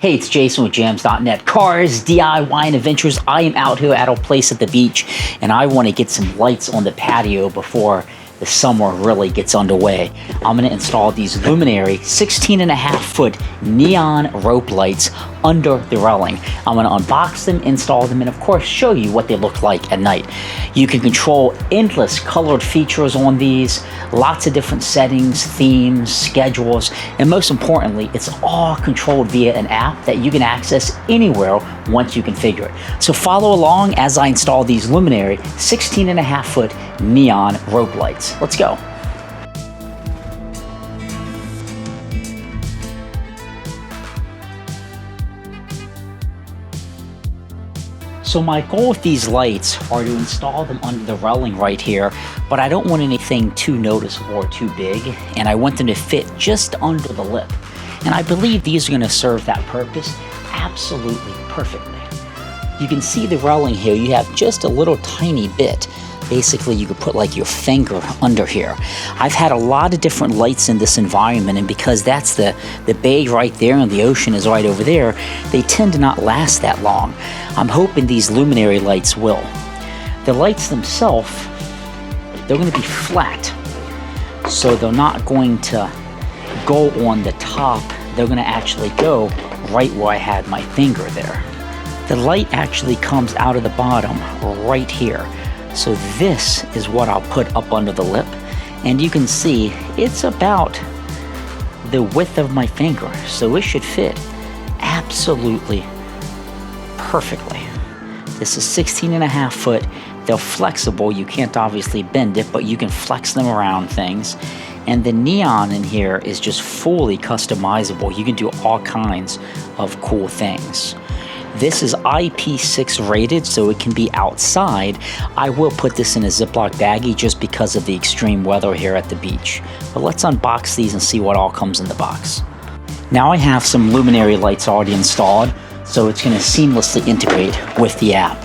Hey, it's Jason with jamzDOTnet. Cars, DIY, and adventures. I am out here at a place at the beach, and I want to get some lights on the patio before the summer really gets underway. I'm going to install these Lumary 16.5-foot neon rope lights under the railing. I'm going to unbox them, install them, and of course show you what they look like at night. You can control endless colored features on these, lots of different settings, themes, schedules, and most importantly, it's all controlled via an app that you can access anywhere once you configure it. So follow along as I install these Lumary 16.5-foot neon rope lights. Let's go. So my goal with these lights are to install them under the railing right here, but I don't want anything too noticeable or too big, and I want them to fit just under the lip. And I believe these are going to serve that purpose absolutely perfectly. You can see the railing here. You have just a little tiny bit. Basically, you could put like your finger under here. I've had a lot of different lights in this environment, and because that's the bay right there and the ocean is right over there, they tend to not last that long. I'm hoping these Lumary lights will. The lights themselves, they're going to be flat, so they're not going to go on the top. They're going to actually go right where I had my finger there. The light actually comes out of the bottom right here. So this is what I'll put up under the lip, and you can see it's about the width of my finger, so it should fit absolutely perfectly. This is 16.5 foot. They're flexible. You can't obviously bend it, but you can flex them around things. And the neon in here is just fully customizable. You can do all kinds of cool things. This is IP6 rated, so it can be outside. I will put this in a Ziploc baggie just because of the extreme weather here at the beach. But let's unbox these and see what all comes in the box. Now I have some Lumary lights already installed, so it's going to seamlessly integrate with the app.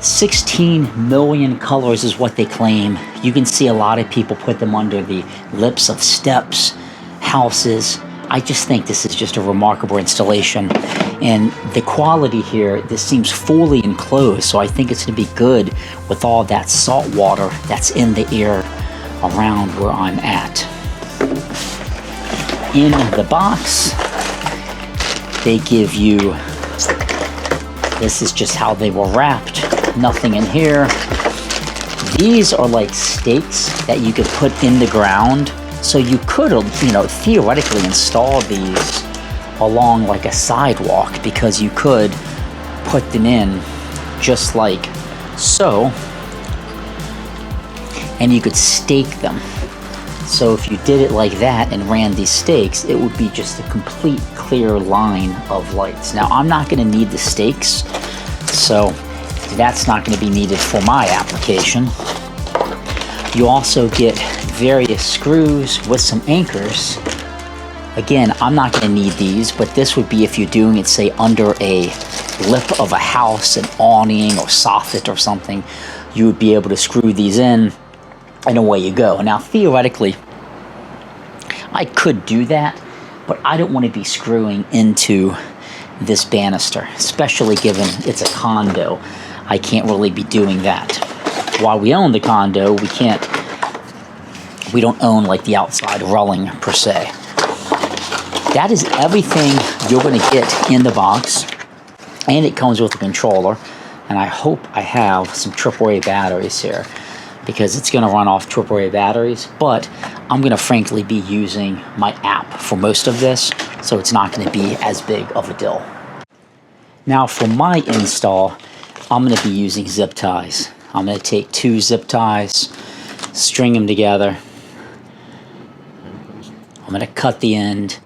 16 million colors is what they claim. You can see a lot of people put them under the lips of steps, houses. I just think this is just a remarkable installation. And the quality here, this seems fully enclosed, so I think it's going to be good with all that salt water that's in the air around where I'm at. In the box, they give you, this is just how they were wrapped, nothing in here. These are like stakes that you could put in the ground. So you could, theoretically install these along like a sidewalk, because you could put them in just like so, and you could stake them. So if you did it like that and ran these stakes, it would be just a complete clear line of lights. Now I'm not going to need the stakes, so that's not going to be needed for my application. You also get various screws with some anchors. Again, I'm not going to need these, but this would be if you're doing it, say, under a lip of a house, an awning or soffit or something. You would be able to screw these in, and away you go. Now, theoretically, I could do that, but I don't want to be screwing into this banister, especially given it's a condo. I can't really be doing that. While we own the condo, we don't own like the outside railing per se. That is everything you're going to get in the box, and it comes with a controller. And I hope I have some AAA batteries here, because it's going to run off AAA batteries, but I'm going to frankly be using my app for most of this, so it's not going to be as big of a deal. Now for my install, I'm going to be using zip ties. I'm going to take 2 zip ties, string them together. I'm going to cut the end.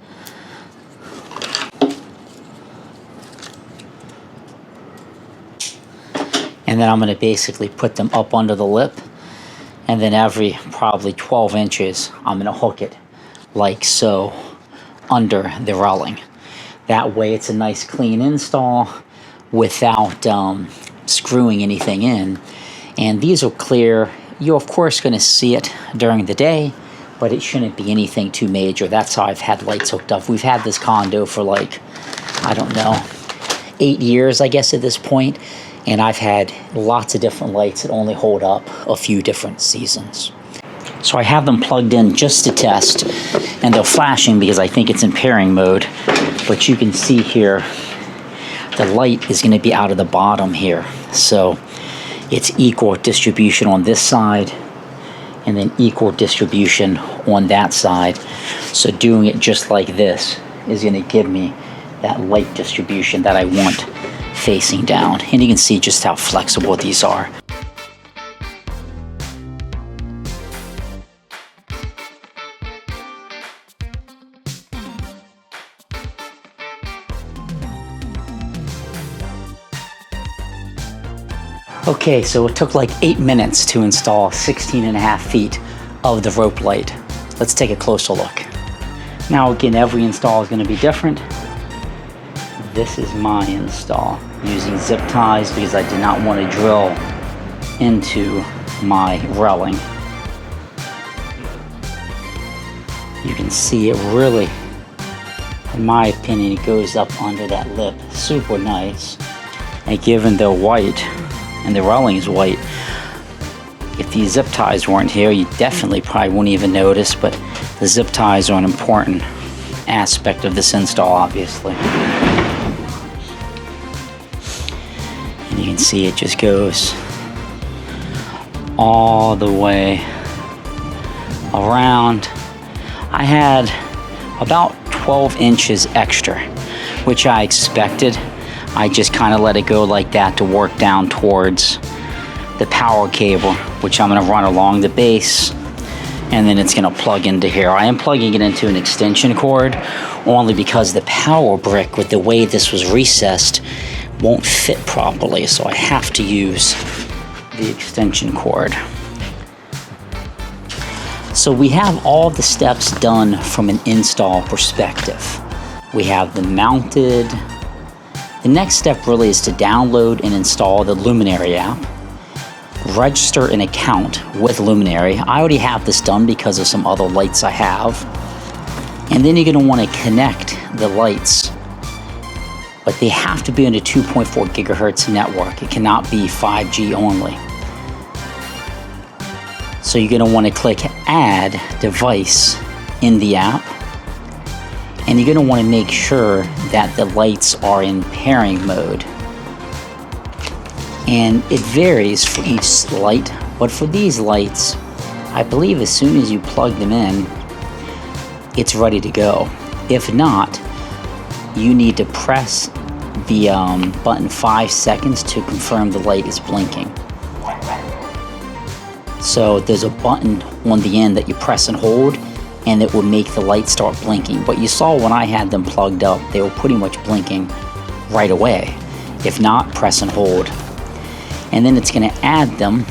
And then I'm going to basically put them up under the lip. And then every probably 12 inches, I'm going to hook it like so under the railing. That way it's a nice clean install without screwing anything in. And these are clear. You're of course going to see it during the day, but it shouldn't be anything too major. That's how I've had lights hooked up. We've had this condo for like I don't know, 8 years, I guess, at this point, and I've had lots of different lights that only hold up a few different seasons. So I have them plugged in just to test, and they're flashing because I think it's in pairing mode, but you can see here the light is going to be out of the bottom here, so it's equal distribution on this side and then equal distribution on that side. So doing it just like this is going to give me that light distribution that I want facing down. And you can see just how flexible these are. Okay, so it took like 8 minutes to install 16.5 feet of the rope light. Let's take a closer look. Now again, every install is going to be different. This is my install using zip ties because I did not want to drill into my railing. You can see it really, in my opinion, it goes up under that lip. Super nice. And given they're white, and the railing is white, if these zip ties weren't here, you definitely probably wouldn't even notice, but the zip ties are an important aspect of this install, obviously. And you can see it just goes all the way around. I had about 12 inches extra, which I expected. I just kind of let it go like that to work down towards the power cable, which I'm going to run along the base, and then it's going to plug into here. I am plugging it into an extension cord only because the power brick, with the way this was recessed, won't fit properly, so I have to use the extension cord. So we have all the steps done from an install perspective. We have them mounted. The next step really is to download and install the Lumary app, register an account with Lumary. I already have this done because of some other lights I have. And then you're going to want to connect the lights, but they have to be on a 2.4 gigahertz network. It cannot be 5G only. So you're going to want to click Add Device in the app. And you're going to want to make sure that the lights are in pairing mode. And it varies for each light, but for these lights, I believe as soon as you plug them in, it's ready to go. If not, you need to press the button 5 seconds to confirm the light is blinking. So there's a button on the end that you press and hold, and it will make the light start blinking. But you saw when I had them plugged up, they were pretty much blinking right away. If not, press and hold. And then it's going to add them,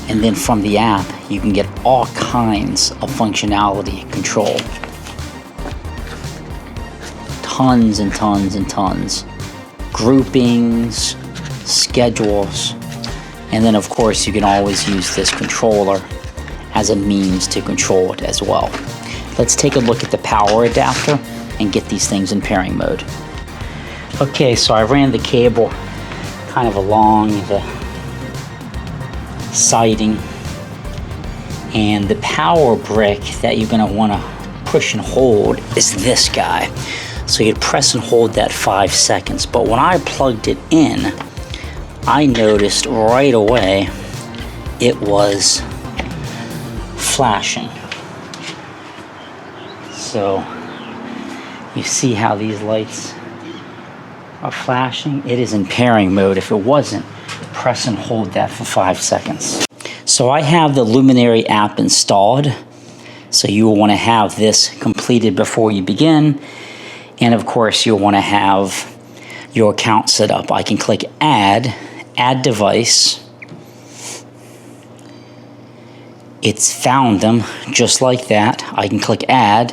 and then from the app, you can get all kinds of functionality control. Tons and tons and tons. Groupings, schedules, and then of course you can always use this controller as a means to control it as well. Let's take a look at the power adapter and get these things in pairing mode. Okay, so I ran the cable kind of along the siding, and the power brick that you're going to want to push and hold is this guy. So you press and hold that 5 seconds, but when I plugged it in, I noticed right away it was flashing. So you see how these lights are flashing? It is in pairing mode. If it wasn't, press and hold that for 5 seconds. So I have the Lumary app installed, so you will want to have this completed before you begin, and of course you'll want to have your account set up. I can click Add Device. It's found them just like that. I can click Add,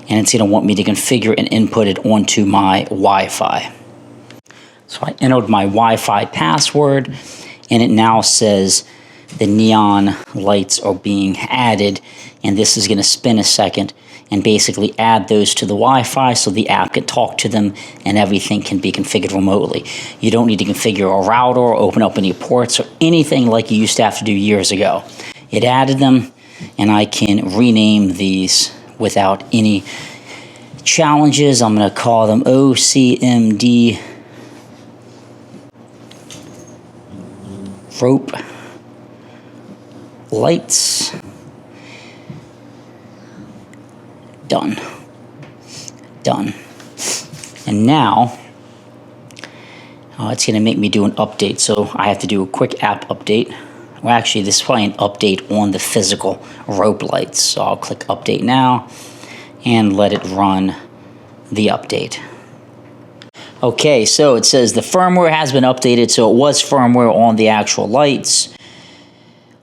and it's going to want me to configure and input it onto my Wi-Fi. So I entered my Wi-Fi password, and it now says the neon lights are being added, and this is going to spin a second, and basically add those to the Wi-Fi so the app can talk to them and everything can be configured remotely. You don't need to configure a router or open up any ports or anything like you used to have to do years ago. It added them, and I can rename these without any challenges. I'm going to call them OCMD rope lights. Done. And now it's going to make me do an update, so I have to do a quick app update. Well, actually, this is probably an update on the physical rope lights. So I'll click update now and let it run the update. Okay, so it says the firmware has been updated, so it was firmware on the actual lights.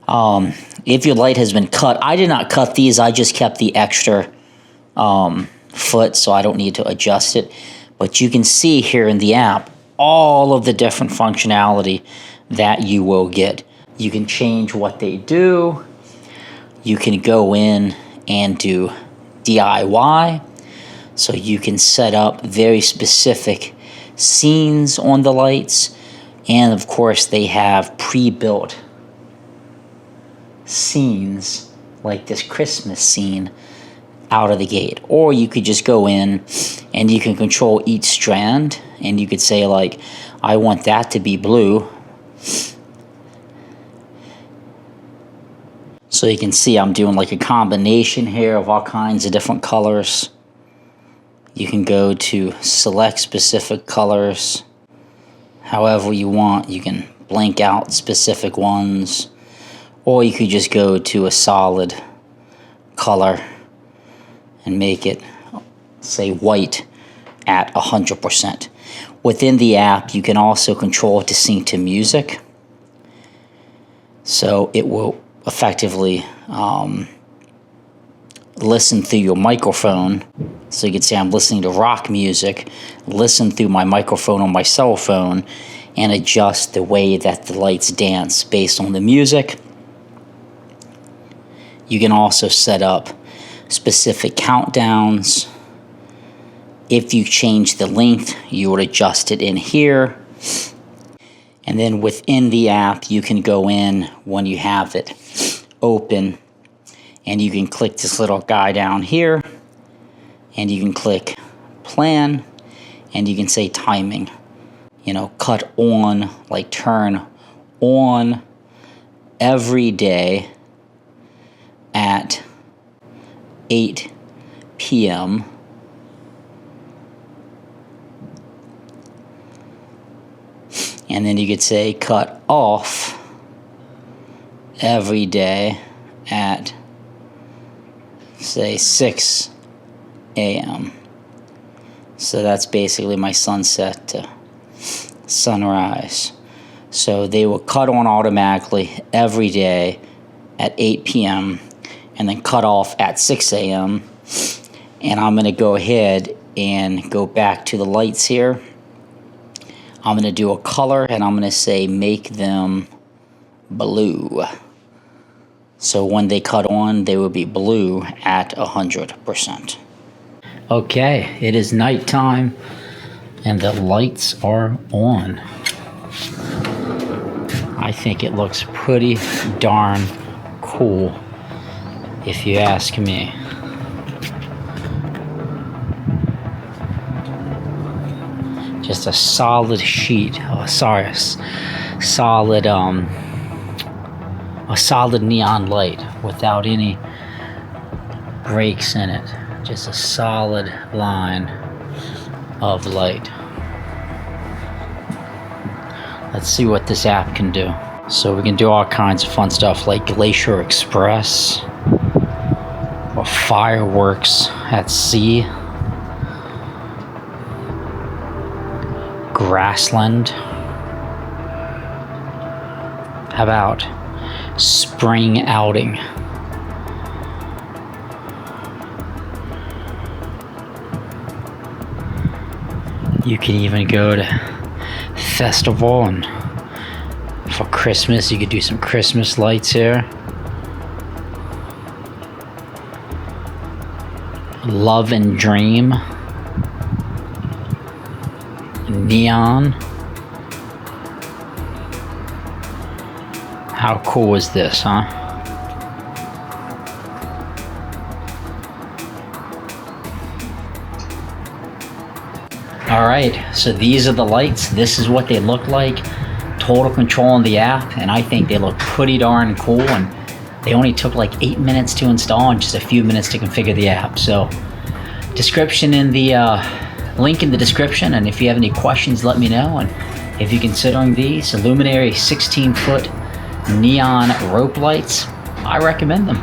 If your light has been cut, I did not cut these, I just kept the extra foot, so I don't need to adjust it. But you can see here in the app all of the different functionality that you will get. You can change what they do. You can go in and do DIY. So you can set up very specific scenes on the lights. And of course, they have pre-built scenes like this Christmas scene out of the gate. Or you could just go in and you can control each strand, and you could say, like, I want that to be blue. So you can see I'm doing like a combination here of all kinds of different colors. You can go to select specific colors however you want. You can blank out specific ones, or you could just go to a solid color and make it, say, white at 100%. Within the app, you can also control it to sync to music. So it will effectively listen through your microphone. So you can say I'm listening to rock music, listen through my microphone on my cell phone, and adjust the way that the lights dance based on the music. You can also set up specific countdowns. If you change the length, you would adjust it in here. And then within the app, you can go in when you have it open, and you can click this little guy down here, and you can click plan, and you can say timing. You know, cut on, like turn on every day at 8 p.m. And then you could say cut off every day at, say, 6 a.m. So that's basically my sunset to sunrise. So they will cut on automatically every day at 8 p.m. and then cut off at 6 a.m. And I'm going to go ahead and go back to the lights here. I'm going to do a color, and I'm going to say make them blue. So when they cut on, they will be blue at 100%. Okay, it is nighttime, and the lights are on. I think it looks pretty darn cool, if you ask me. Just a solid sheet, a solid neon light without any breaks in it. Just a solid line of light. Let's see what this app can do. So we can do all kinds of fun stuff like Glacier Express or fireworks at sea. Grassland. How about spring outing? You can even go to festival, and for Christmas you could do some Christmas lights here. Love and Dream. Neon. How cool is this, huh? Alright, so these are the lights. This is what they look like. Total control on the app, and I think they look pretty darn cool, and they only took like 8 minutes to install and just a few minutes to configure the app. So description in the link in the description, and if you have any questions, let me know. And if you're considering these Lumary 16-foot neon rope lights, I recommend them.